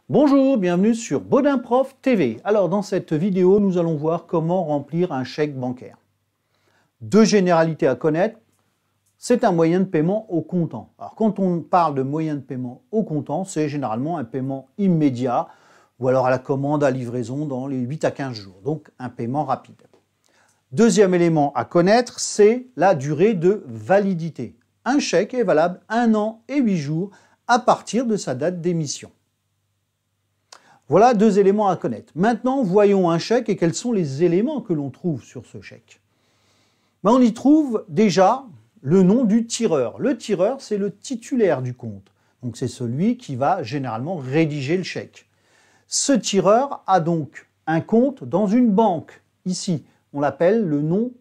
Bonjour, bienvenue sur Baudin Prof TV. Alors dans cette vidéo, nous allons voir comment remplir un chèque bancaire. Deux généralités à connaître, c'est un moyen de paiement au comptant. Alors quand on parle de moyen de paiement au comptant, c'est généralement un paiement immédiat ou alors à la commande à livraison dans les 8 à 15 jours, donc un paiement rapide. Deuxième élément à connaître, c'est la durée de validité. Un chèque est valable 1 an et 8 jours à partir de sa date d'émission. Voilà deux éléments à connaître. Maintenant, voyons un chèque et quels sont les éléments que l'on trouve sur ce chèque. On y trouve déjà le nom du tireur. Le tireur, c'est le titulaire du compte. Donc c'est celui qui va généralement rédiger le chèque. Ce tireur a donc un compte dans une banque. Ici, on l'appelle le nom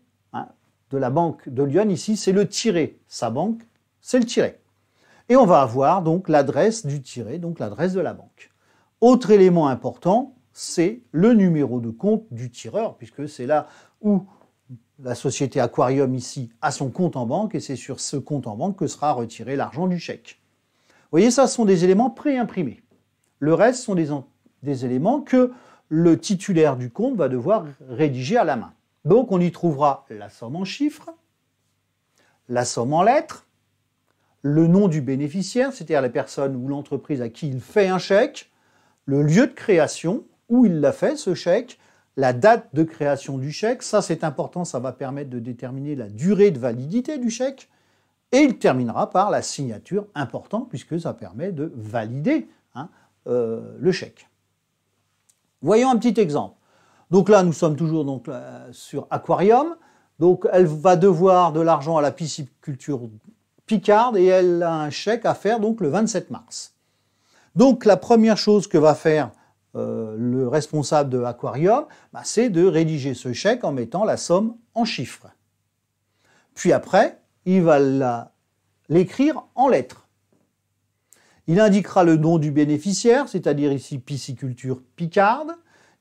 de la banque de Lyon. Ici, c'est le tiré. Sa banque, c'est le tiré. Et on va avoir donc l'adresse du tiré, donc l'adresse de la banque. Autre élément important, c'est le numéro de compte du tireur, puisque c'est là où la société Aquarium ici a son compte en banque, et c'est sur ce compte en banque que sera retiré l'argent du chèque. Vous voyez, ça sont des éléments pré-imprimés. Le reste sont des éléments que le titulaire du compte va devoir rédiger à la main. Donc on y trouvera la somme en chiffres, la somme en lettres, le nom du bénéficiaire, c'est-à-dire la personne ou l'entreprise à qui il fait un chèque, le lieu de création, où il l'a fait, ce chèque, la date de création du chèque, ça c'est important, ça va permettre de déterminer la durée de validité du chèque, et il terminera par la signature, important, puisque ça permet de valider le chèque. Voyons un petit exemple. Donc là, nous sommes toujours sur Aquarium, donc elle va devoir de l'argent à la pisciculture Picarde, et elle a un chèque à faire donc le 27 mars. Donc la première chose que va faire le responsable de Aquarium, c'est de rédiger ce chèque en mettant la somme en chiffres. Puis après, il va l'écrire en lettres. Il indiquera le nom du bénéficiaire, c'est-à-dire ici Pisciculture Picarde.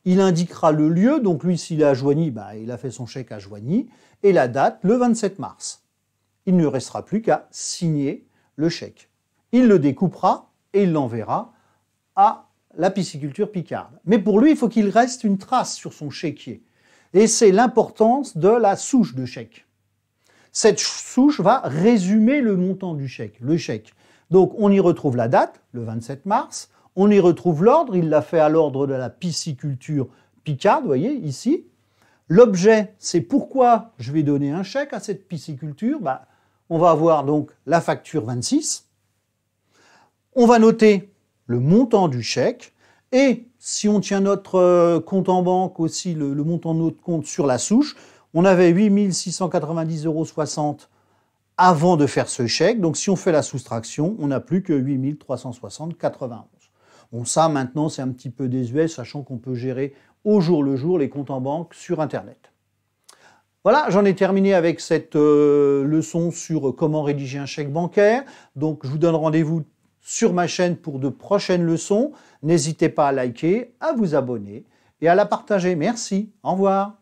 Il indiquera le lieu, donc lui s'il est à Joigny, il a fait son chèque à Joigny, et la date, le 27 mars. Il ne restera plus qu'à signer le chèque. Il le découpera et il l'enverra à la pisciculture Picarde. Mais pour lui, il faut qu'il reste une trace sur son chéquier. Et c'est l'importance de la souche de chèque. Cette souche va résumer le montant du chèque, le chèque. Donc on y retrouve la date, le 27 mars, on y retrouve l'ordre, il l'a fait à l'ordre de la pisciculture Picarde, vous voyez, ici. L'objet, c'est pourquoi je vais donner un chèque à cette pisciculture. On va avoir donc la facture 26. On va noter le montant du chèque, et si on tient notre compte en banque aussi, le montant de notre compte sur la souche, on avait 8 690,60 € avant de faire ce chèque, donc si on fait la soustraction, on n'a plus que 8 360,91 €. Bon, ça maintenant c'est un petit peu désuet, sachant qu'on peut gérer au jour le jour les comptes en banque sur Internet. Voilà, j'en ai terminé avec cette leçon sur comment rédiger un chèque bancaire. Donc je vous donne rendez-vous sur ma chaîne pour de prochaines leçons. N'hésitez pas à liker, à vous abonner et à la partager. Merci, au revoir.